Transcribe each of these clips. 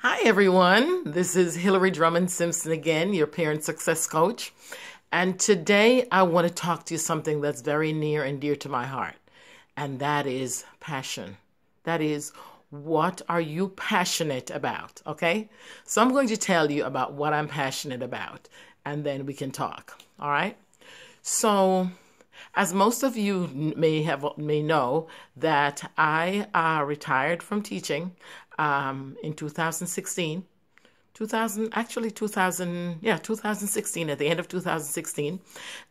Hi, everyone. This is Hillary Drummond Simpson again, your parent success coach. And today I want to talk to you something that's very near and dear to my heart, and that is passion. That is, what are you passionate about? Okay? So I'm going to tell you about what I'm passionate about, and then we can talk. All right? So, as most of you may know, that I retired from teaching in 2016. 2016, at the end of 2016.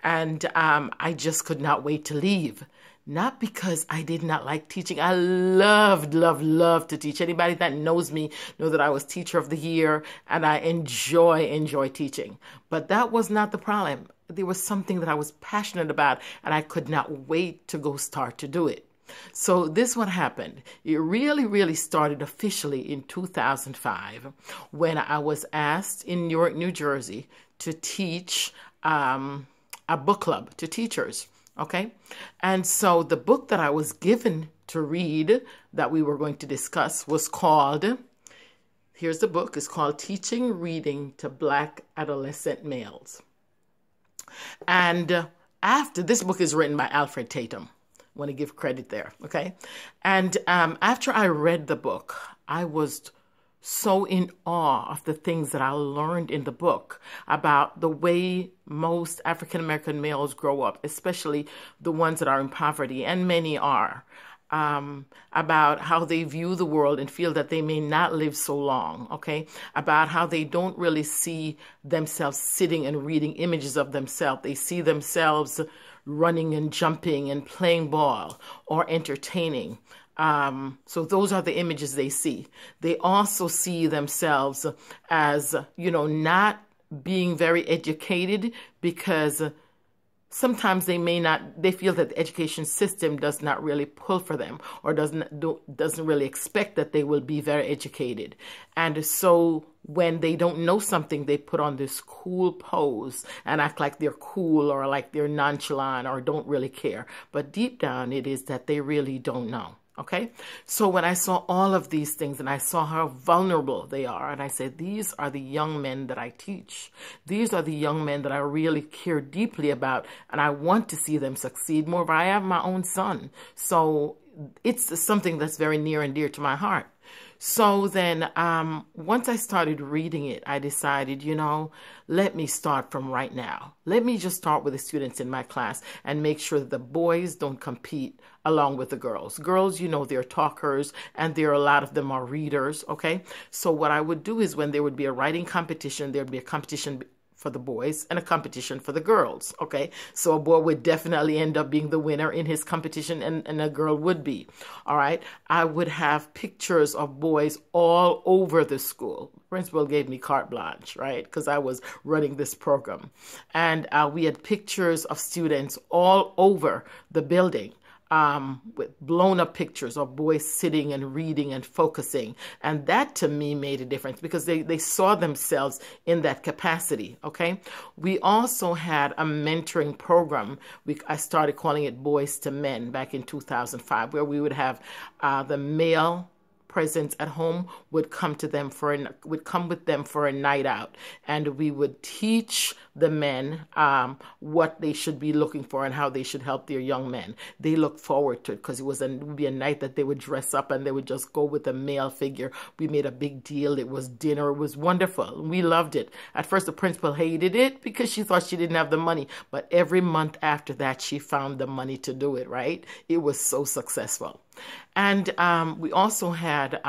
And I just could not wait to leave. Not because I did not like teaching. I loved to teach. Anybody that knows me know that I was teacher of the year, and I enjoy teaching. But that was not the problem. There was something that I was passionate about, and I could not wait to go start to do it. So this what happened. It really started officially in 2005 when I was asked in Newark, New Jersey to teach a book club to teachers. Okay. And so the book that I was given to read that we were going to discuss was called, here's the book, it's called Teaching Reading to Black Adolescent Males. And after this book is written by Alfred Tatum. Want to give credit there, okay? And after I read the book, I was so in awe of the things that I learned in the book about the way most African American males grow up, especially the ones that are in poverty, and many are, about how they view the world and feel that they may not live so long, okay? About how they don't really see themselves sitting and reading images of themselves. They see themselves running and jumping and playing ball or entertaining. So those are the images they see. They also see themselves as, not being very educated because sometimes they feel that the education system does not really pull for them or doesn't really expect that they will be very educated. And so when they don't know something, they put on this cool pose and act like they're cool or like they're nonchalant or don't really care. But deep down, it is that they really don't know. Okay, so when I saw all of these things and I saw how vulnerable they are, and I said, these are the young men that I teach. These are the young men that I really care deeply about, and I want to see them succeed. Moreover, I have my own son, so it's something that's very near and dear to my heart. So then once I started reading it, I decided, let me start from right now. Let me just start with the students in my class and make sure that the boys don't compete along with the girls. Girls, they're talkers and a lot of them are readers, okay? So what I would do is when there would be a writing competition, there'd be a competition for the boys and a competition for the girls, okay? So a boy would definitely end up being the winner in his competition and a girl would be, all right? I would have pictures of boys all over the school. Principal gave me carte blanche, right? Because I was running this program. And we had pictures of students all over the building. With blown up pictures of boys sitting and reading and focusing. And that to me made a difference because they saw themselves in that capacity, okay? We also had a mentoring program. I started calling it Boys to Men back in 2005, where we would have the male presence at home would come with them for a night out, and we would teach the men what they should be looking for and how they should help their young men. They looked forward to it because it would be a night that they would dress up and they would just go with a male figure. We made a big deal. It was dinner. It was wonderful. We loved it. At first, the principal hated it because she thought she didn't have the money, but every month after that, she found the money to do it, right? It was so successful. And we also had,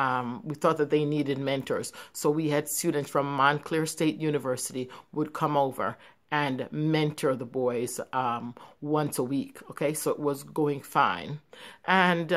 we thought that they needed mentors. So we had students from Montclair State University would come over and mentor the boys once a week. Okay, so it was going fine. And,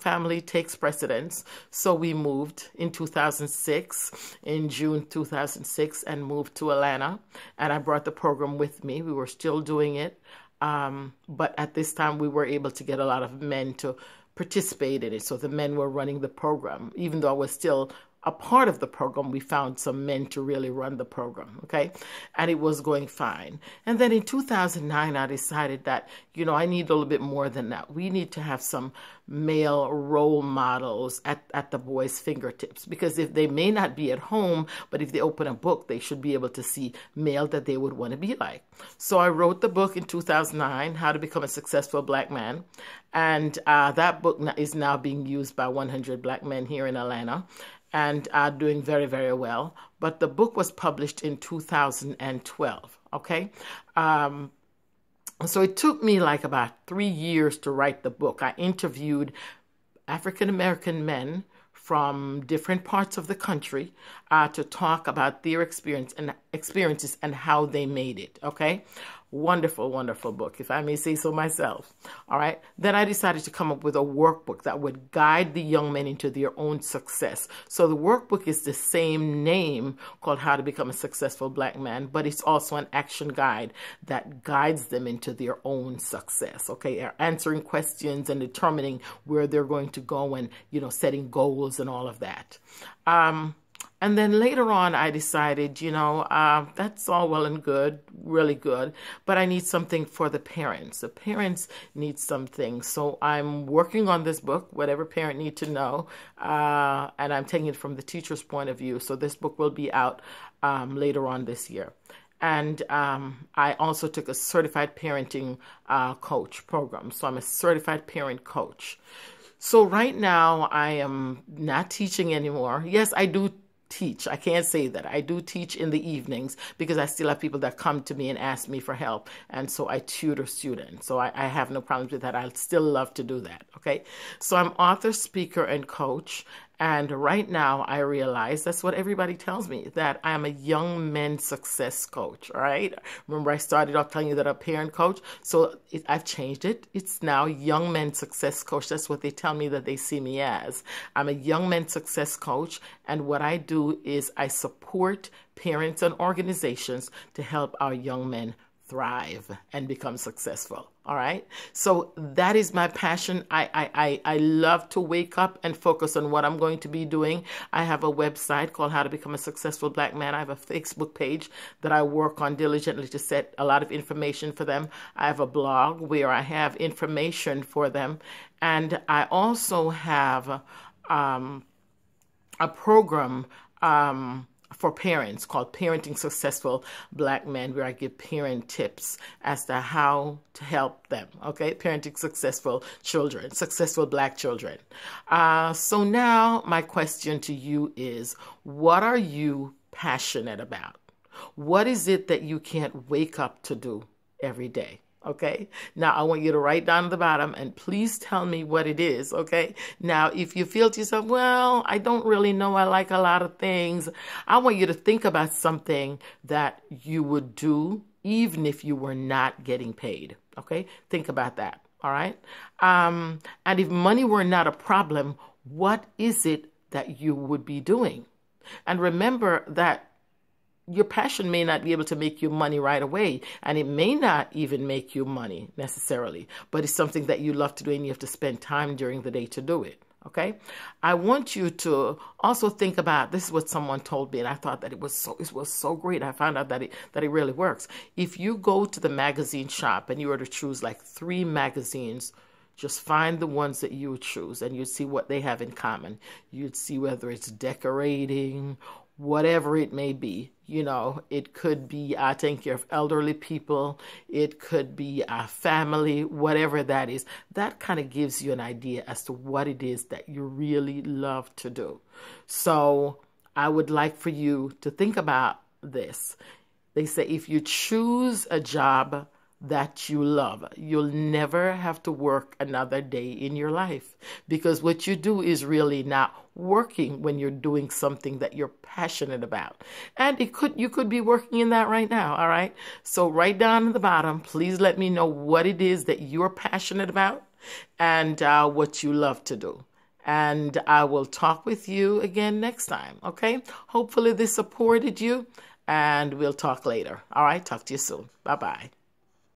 family takes precedence. So we moved in 2006, in June 2006, and moved to Atlanta. And I brought the program with me. We were still doing it. But at this time, we were able to get a lot of men to participate in it. So the men were running the program, even though I was still a part of the program, we found some men to really run the program, okay? And it was going fine. And then in 2009, I decided that, you know, I need a little bit more than that. We need to have some male role models at the boys' fingertips, because if they may not be at home, but if they open a book, they should be able to see male that they would want to be like. So I wrote the book in 2009, How to Become a Successful Black Man. And that book is now being used by 100 black men here in Atlanta, and are doing very, very well. But the book was published in 2012, okay? So it took me like about 3 years to write the book. I interviewed African-American men from different parts of the country to talk about their experiences and how they made it, okay? Wonderful, wonderful book, if I may say so myself. All right. Then I decided to come up with a workbook that would guide the young men into their own success. So the workbook is the same name, called How to Become a Successful Black Man, but it's also an action guide that guides them into their own success. Okay. Answering questions and determining where they're going to go, and, you know, setting goals and all of that. And then later on, I decided, you know, that's all well and good, really good, but I need something for the parents. The parents need something. So I'm working on this book, Whatever Parent Need to Know, and I'm taking it from the teacher's point of view. So this book will be out later on this year. And I also took a certified parenting coach program. So I'm a certified parent coach. So right now, I am not teaching anymore. Yes, I do teach. I can't say that. I do teach in the evenings, because I still have people that come to me and ask me for help. And so I tutor students. So I have no problems with that. I still love to do that. Okay. So I'm author, speaker, and coach. And right now I realize that's what everybody tells me, that I am a young men's success coach. All right. Remember, I started off telling you that I'm a parent coach. So I've changed it. It's now young men's success coach. That's what they tell me that they see me as. I'm a young men's success coach. And what I do is I support parents and organizations to help our young men thrive and become successful. All right. So that is my passion. I love to wake up and focus on what I'm going to be doing. I have a website called How to Become a Successful Black Man. I have a Facebook page that I work on diligently to set a lot of information for them. I have a blog where I have information for them. And I also have a program for parents called Parenting Successful Black Men, where I give parent tips as to how to help them, okay? Parenting successful children, successful Black children. So now my question to you is, what are you passionate about? What is it that you can't wake up to do every day? Okay. Now I want you to write down at the bottom and please tell me what it is. Okay. Now, if you feel to yourself, well, I don't really know, I like a lot of things, I want you to think about something that you would do even if you were not getting paid. Okay. Think about that. All right. And if money were not a problem, what is it that you would be doing? And remember that your passion may not be able to make you money right away, and it may not even make you money necessarily, but it's something that you love to do and you have to spend time during the day to do it. Okay. I want you to also think about, this is what someone told me, and I thought that it was so great. I found out that it really works. If you go to the magazine shop and you were to choose like 3 magazines, just find the ones that you would choose and you'd see what they have in common. You'd see whether it's decorating, whatever it may be. You know, it could be taking care of elderly people. It could be a family, whatever that is. That kind of gives you an idea as to what it is that you really love to do. So I would like for you to think about this. They say if you choose a job that you love, you'll never have to work another day in your life, because what you do is really not working when you're doing something that you're passionate about. And you could be working in that right now. All right. So write down at the bottom, please let me know what it is that you're passionate about and what you love to do. And I will talk with you again next time. Okay. Hopefully this supported you, and we'll talk later. All right. Talk to you soon. Bye-bye.